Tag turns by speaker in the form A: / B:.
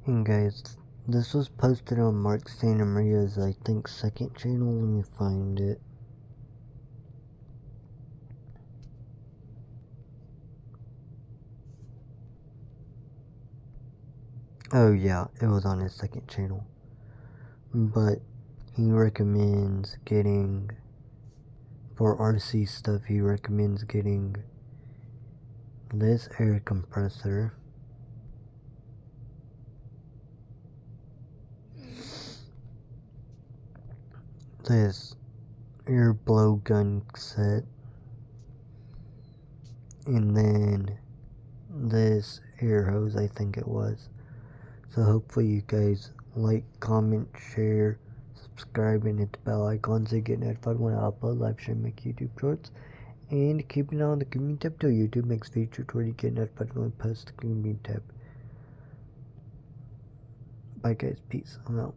A: And guys, this was posted on Mark Santa Maria's, I think, second channel. Let me find it. Oh yeah, it was on his second channel. But he recommends getting, for RC stuff, he recommends getting this air compressor, this air blow gun set, and then this air hose, I think it was. So hopefully you guys like, comment, share, subscribe, and hit the bell icon so you get notified when I upload live stream, make YouTube shorts, and keep an eye on the community tab till YouTube makes features where you get notified when I post the community tab. Bye guys, peace, I'm out.